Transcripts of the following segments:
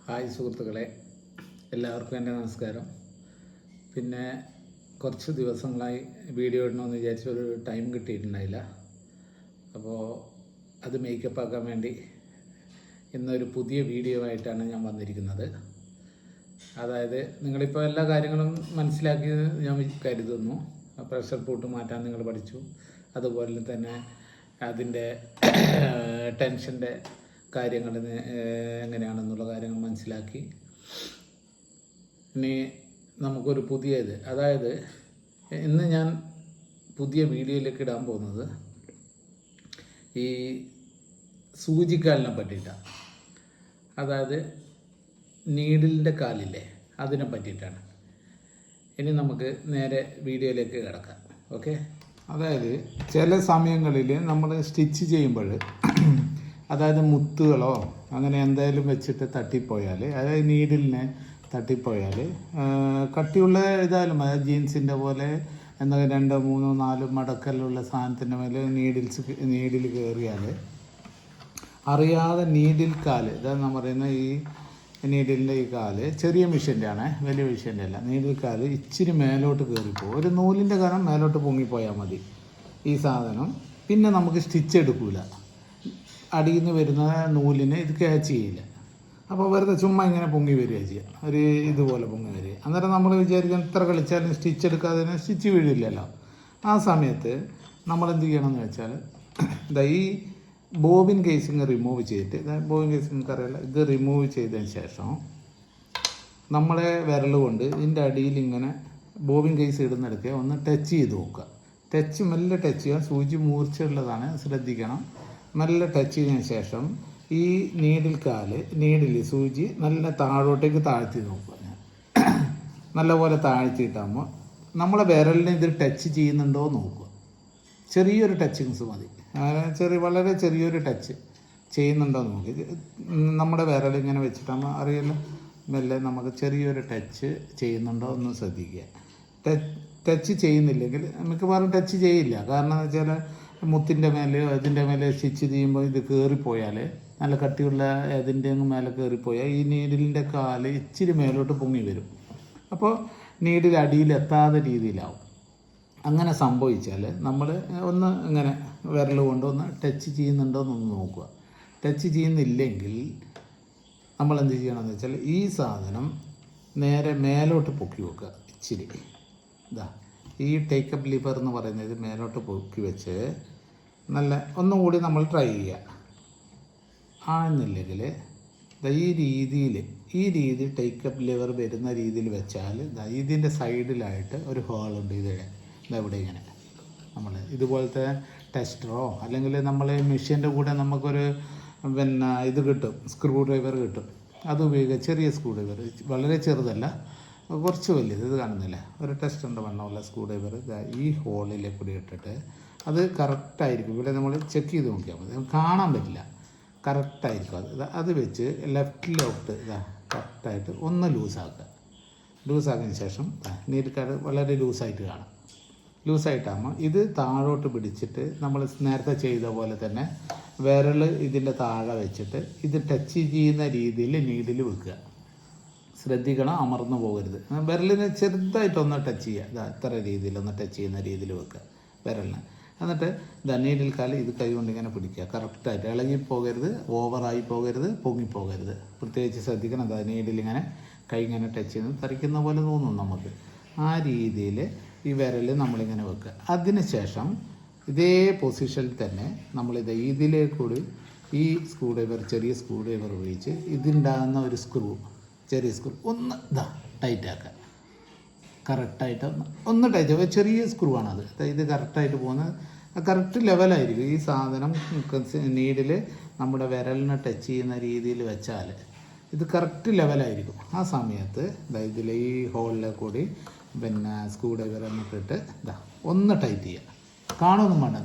Hi സുഹൃത്തുക്കളെ, എല്ലാവർക്കും എൻ്റെ നമസ്കാരം. പിന്നെ കുറച്ച് ദിവസങ്ങളായി വീഡിയോ ഇടണമെന്ന് വിചാരിച്ചൊരു ടൈം കിട്ടിയിട്ടുണ്ടായില്ല. അപ്പോൾ അത് മേക്കപ്പ് ആക്കാൻ വേണ്ടി ഇന്നൊരു പുതിയ വീഡിയോ ആയിട്ടാണ് ഞാൻ വന്നിരിക്കുന്നത്. അതായത് നിങ്ങളിപ്പോൾ എല്ലാ കാര്യങ്ങളും മനസ്സിലാക്കി ഞാൻ കരുതുന്നു. പ്രഷർ പൂട്ട് മാറ്റാൻ നിങ്ങൾ പഠിച്ചു, അതുപോലെ തന്നെ അതിൻ്റെ ടെൻഷൻ്റെ കാര്യങ്ങൾ എങ്ങനെയാണെന്നുള്ള കാര്യങ്ങൾ മനസ്സിലാക്കി. ഇനി നമുക്കൊരു പുതിയ അതായത് ഇന്ന് ഞാൻ പുതിയ വീഡിയോയിലേക്ക് ഇടാൻ പോകുന്നത് ഈ സൂചിക്കാലിനെ പറ്റിയിട്ടാണ്. അതായത് നീഡിലിൻ്റെ കാലില്ലേ, അതിനെ പറ്റിയിട്ടാണ്. ഇനി നമുക്ക് നേരെ വീഡിയോയിലേക്ക് കിടക്കാം. ഓക്കെ. അതായത് ചില സമയങ്ങളിൽ നമ്മൾ സ്റ്റിച്ച് ചെയ്യുമ്പോൾ അതായത് മുത്തുകളോ അങ്ങനെ എന്തായാലും വെച്ചിട്ട് തട്ടിപ്പോയാൽ, അതായത് നീഡിലിനെ തട്ടിപ്പോയാൽ, കട്ടിയുള്ള ഇതായാലും അതായത് ജീൻസിൻ്റെ പോലെ എന്താ 2, 3, 4 മടക്കലുള്ള സാധനത്തിൻ്റെ മേലെ നീഡിൽ കയറിയാൽ അറിയാതെ നീഡിൽ കാല്, ഇതാണ് പറയുന്ന ഈ നീഡിലിൻ്റെ ഈ കാല് ചെറിയ മെഷീൻ്റെ ആണ്, വലിയ മെഷീൻ്റെ അല്ല. നീഡിൽ കാല് ഇച്ചിരി മേലോട്ട് കയറിപ്പോകും. ഒരു നൂലിൻ്റെ കാരണം മേലോട്ട് പൊങ്ങിപ്പോയാൽ മതി ഈ സാധനം. പിന്നെ നമുക്ക് സ്റ്റിച്ച് എടുക്കില്ല, അടിയിൽ നിന്ന് വരുന്ന നൂലിന് ഇത് ക്യാച്ച് ചെയ്യില്ല. അപ്പോൾ വെറുതെ ചുമ്മാ ഇങ്ങനെ പൊങ്ങി വരിക ചെയ്യുക, ഒരു ഇതുപോലെ പൊങ്ങി വരിക. അന്നേരം നമ്മൾ വിചാരിക്കും എത്ര കളിച്ചാലും സ്റ്റിച്ച് എടുക്കാതെ സ്റ്റിച്ച് വീഴില്ലല്ലോ. ആ സമയത്ത് നമ്മൾ എന്ത് ചെയ്യണമെന്ന് വെച്ചാൽ ഈ ബോബിൻ കേസിങ് റിമൂവ് ചെയ്തിട്ട്, ബോബിൻ കേസിങ് അറിയില്ല, ഇത് റിമൂവ് ചെയ്തതിന് ശേഷം നമ്മളെ വിരൽ കൊണ്ട് ഇതിൻ്റെ അടിയിൽ ഇങ്ങനെ ബോബിൻ കേസ് ഇടുന്നെടുക്കുക, ഒന്ന് ടച്ച് ചെയ്ത് നോക്കുക. മെല്ലെ ടച്ച് ചെയ്യുക. സൂചി മൂർച്ചയുള്ളതാണ്, ശ്രദ്ധിക്കണം. നല്ല ടച്ച് ചെയ്തതിന് ശേഷം ഈ നീഡിൽ സൂചി നല്ല താഴോട്ടേക്ക് താഴ്ത്തി നോക്കുക. നല്ലപോലെ താഴ്ത്തിയിട്ടാകുമ്പോൾ നമ്മളെ വിരലിനെ ഇത് ടച്ച് ചെയ്യുന്നുണ്ടോ നോക്കുക. ചെറിയൊരു ടച്ചിങ്സ് മതി, വളരെ ചെറിയൊരു ടച്ച് ചെയ്യുന്നുണ്ടോ നോക്കി. നമ്മുടെ വിരൽ ഇങ്ങനെ വെച്ചിട്ടാകുമ്പോൾ അറിയില്ല, മെല്ലെ നമുക്ക് ചെറിയൊരു ടച്ച് ചെയ്യുന്നുണ്ടോ എന്ന് ശ്രദ്ധിക്കുക. ടച്ച് ചെയ്യുന്നില്ലെങ്കിൽ മിക്കവാറും ടച്ച് ചെയ്യില്ല. കാരണം എന്ന് വെച്ചാൽ മുത്തിൻ്റെ മേലെയോ അതിൻ്റെ മേലെ സ്റ്റിച്ച് ചെയ്യുമ്പോൾ ഇത് കയറിപ്പോയാൽ, നല്ല കട്ടിയുള്ള അതിൻ്റെ മേലെ കയറിപ്പോയാൽ ഈ നീഡിലിൻ്റെ കാല് ഇച്ചിരി മേലോട്ട് പൊങ്ങി വരും. അപ്പോൾ നീഡിൽ അടിയിലെത്താത്ത രീതിയിലാവും. അങ്ങനെ സംഭവിച്ചാൽ നമ്മൾ ഒന്ന് ഇങ്ങനെ വിരൽ കൊണ്ടൊന്ന് ടച്ച് ചെയ്യുന്നുണ്ടോ എന്നൊന്ന് നോക്കുക. ടച്ച് ചെയ്യുന്നില്ലെങ്കിൽ നമ്മൾ എന്ത് ചെയ്യണമെന്ന് വെച്ചാൽ ഈ സാധനം നേരെ മേലോട്ട് പൊക്കി വെക്കുക. ഇച്ചിരി ഈ ടേക്കപ്പ് ലിവർ എന്ന് പറയുന്നത് മേലോട്ട് പൊക്കി വെച്ച് നല്ല ഒന്നും കൂടി നമ്മൾ ട്രൈ ചെയ്യുക. ആണെന്നില്ലെങ്കിൽ ഈ രീതി ടേക്കപ്പ് ലിവർ വരുന്ന രീതിയിൽ വെച്ചാൽ ഇതിൻ്റെ സൈഡിലായിട്ട് ഒരു ഹോളുണ്ട്. ഇതെവിടെ ഇങ്ങനെ നമ്മൾ ഇതുപോലത്തെ ടെസ്റ്ററോ അല്ലെങ്കിൽ നമ്മൾ മെഷീൻ്റെ കൂടെ നമുക്കൊരു ഇത് കിട്ടും, സ്ക്രൂ ഡ്രൈവർ കിട്ടും. അത് ഉപയോഗിക്കുക. ചെറിയ സ്ക്രൂ ഡ്രൈവർ, വളരെ ചെറുതല്ല, കുറച്ച് വലിയത്. ഇത് കാണുന്നില്ല, ഒരു ടെസ്റ്ററിൻ്റെ വണ്ണമുള്ള സ്ക്രൂ ഡ്രൈവർ ഈ ഹോളിലെ കൂടി ഇട്ടിട്ട് അത് കറക്റ്റായിരിക്കും. ഇവിടെ നമ്മൾ ചെക്ക് ചെയ്ത് നോക്കിയാൽ മതി, കാണാൻ പറ്റില്ല, കറക്റ്റായിരിക്കും. അത് വെച്ച് ലെഫ്റ്റിലോട്ട് കറക്റ്റായിട്ട് ഒന്ന് ലൂസാക്കിയതിന് ശേഷം നീഡിൽ വളരെ ലൂസായിട്ട് കാണാം. ലൂസായിട്ടാകുമ്പോൾ ഇത് താഴോട്ട് പിടിച്ചിട്ട് നമ്മൾ നേരത്തെ ചെയ്ത പോലെ തന്നെ വിരൽ ഇതിൻ്റെ താഴെ വെച്ചിട്ട് ഇത് ടച്ച് ചെയ്യുന്ന രീതിയിൽ നീഡിൽ വെക്കുക. ശ്രദ്ധിക്കണം, അമർന്നു പോകരുത്. വിരലിനെ ചെറുതായിട്ടൊന്ന് ടച്ച് ചെയ്യുക. ഇത്ര രീതിയിലൊന്ന് ടച്ച് ചെയ്യുന്ന രീതിയിൽ വെക്കുക വിരലിന്. എന്നിട്ട് നീഡിൽ കാല് ഇത് കൈ കൊണ്ട് ഇങ്ങനെ പിടിക്കുക. കറക്റ്റായിട്ട് ഇളകിപ്പോകരുത്, ഓവറായി പോകരുത്, പൊങ്ങിപ്പോകരുത്. പ്രത്യേകിച്ച് ശ്രദ്ധിക്കണം. നീഡിലിങ്ങനെ കൈ ഇങ്ങനെ ടച്ച് ചെയ്യുന്നത് തറിക്കുന്ന പോലെ തോന്നും നമുക്ക്. ആ രീതിയിൽ ഈ വിരൽ നമ്മളിങ്ങനെ വെക്കുക. അതിനുശേഷം ഇതേ പൊസിഷനിൽ തന്നെ ഇതിലേ കൂടി ഈ സ്ക്രൂ ഡ്രൈവർ, ചെറിയ സ്ക്രൂ ഡ്രൈവർ ഉപയോഗിച്ച് ഇതിണ്ടാകുന്ന ഒരു ചെറിയ സ്ക്രൂ ഒന്ന് ടൈറ്റാക്കുക. കറക്റ്റായിട്ട് ഒന്ന് ടൈറ്റ്, ചെറിയ സ്ക്രൂ ആണത്. ഇത് കറക്റ്റായിട്ട് പോകുന്നത് കറക്റ്റ് ലെവലായിരിക്കും. ഈ സാധനം നീഡിൽ നമ്മുടെ വിരലിനെ ടച്ച് ചെയ്യുന്ന രീതിയിൽ വെച്ചാൽ ഇത് കറക്റ്റ് ലെവലായിരിക്കും. ആ സമയത്ത് ഇതിൽ ഈ ഹോളിലെ കൂടി സ്ക്രൂ ഡ്രൈവർ എന്നിട്ടിട്ട് ഒന്ന് ടൈറ്റ് ചെയ്യുക. കാണുമൊന്നും വേണ്ട,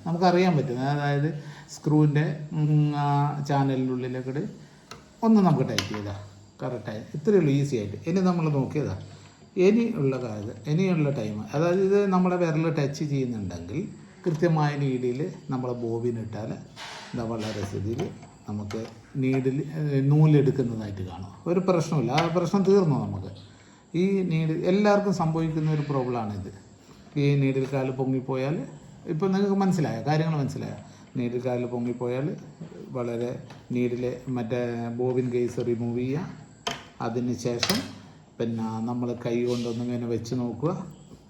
നമുക്കറിയാൻ പറ്റും. അതായത് സ്ക്രൂവിൻ്റെ ചാനലിനുള്ളിലേക്കൂടി ഒന്ന് നമുക്ക് ടൈറ്റ് ചെയ്താൽ കറക്റ്റായി. ഇത്രയേ ഉള്ളൂ, ഈസി ആയിട്ട്. ഇനി നമ്മൾ നോക്കിയതാണ് ഇനിയുള്ള ടൈം. അതായത് ഇത് നമ്മുടെ വിരൽ ടച്ച് ചെയ്യുന്നുണ്ടെങ്കിൽ കൃത്യമായ രീതിയിൽ നമ്മൾ ബോബിനിട്ടാൽ വളരെ സ്ഥിതിയിൽ നമുക്ക് നൂലെടുക്കുന്നതായിട്ട് കാണും. ഒരു പ്രശ്നമില്ല, ആ പ്രശ്നം തീർന്നു. നമുക്ക് ഈ എല്ലാവർക്കും സംഭവിക്കുന്ന ഒരു പ്രോബ്ലമാണിത്. ഈ നീഡിൽ കാല് പൊങ്ങിപ്പോയാൽ, ഇപ്പം നിങ്ങൾക്ക് മനസ്സിലായ കാര്യങ്ങൾ മനസ്സിലായ, നീഡിൽ കാല് പൊങ്ങിപ്പോയാൽ വളരെ മറ്റേ ബോബിൻ കേസ് റിമൂവ് ചെയ്യുക. അതിന് ശേഷം പിന്നെ നമ്മൾ കൈ കൊണ്ടൊന്നും ഇങ്ങനെ വെച്ച് നോക്കുക.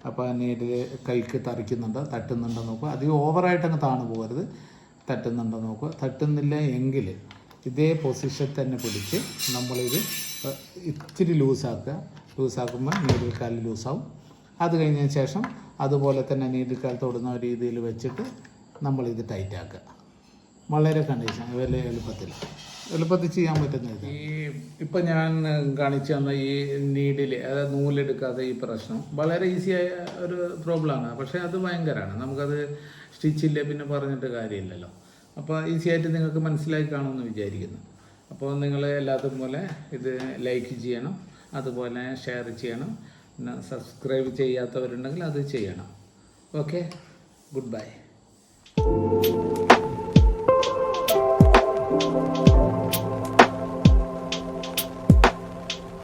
അപ്പോൾ നീഡിൽ കൈക്ക് തട്ടുന്നുണ്ടോ നോക്കുക. അധികം ഓവറായിട്ടങ്ങ് താണു പോകരുത്. തട്ടുന്നുണ്ടോ നോക്കുക. തട്ടുന്നില്ല എങ്കിൽ ഇതേ പൊസിഷൻ തന്നെ പിടിച്ച് നമ്മളിത് ഇത്തിരി ലൂസാക്കുമ്പോൾ നീഡിൽ കാല് ലൂസാവും. അത് കഴിഞ്ഞതിന് ശേഷം അതുപോലെ തന്നെ നീഡിൽ കാൽ തൊടുന്ന രീതിയിൽ വെച്ചിട്ട് നമ്മളിത് ടൈറ്റാക്കുക. വളരെ കണ്ടീഷൻ വലിയ എളുപ്പത്തിൽ ചെയ്യാൻ പറ്റുന്നത്. ഇപ്പം ഞാൻ കാണിച്ചു തന്ന ഈ നീഡിൽ, അതായത് നൂലെടുക്കാതെ ഈ പ്രശ്നം വളരെ ഈസിയായ ഒരു പ്രോബ്ലമാണ്. പക്ഷേ അത് ഭയങ്കരമാണ്. നമുക്കത് സ്റ്റിച്ചില്ല പിന്നെ പറഞ്ഞിട്ട് കാര്യമില്ലല്ലോ. അപ്പോൾ ഈസിയായിട്ട് നിങ്ങൾക്ക് മനസ്സിലായി കാണുമെന്ന് വിചാരിക്കുന്നു. അപ്പോൾ നിങ്ങൾ എല്ലാത്തും പോലെ ഇത് ലൈക്ക് ചെയ്യണം, അതുപോലെ ഷെയർ ചെയ്യണം. പിന്നെ സബ്സ്ക്രൈബ് ചെയ്യാത്തവരുണ്ടെങ്കിൽ അത് ചെയ്യണം. Okay, good bye.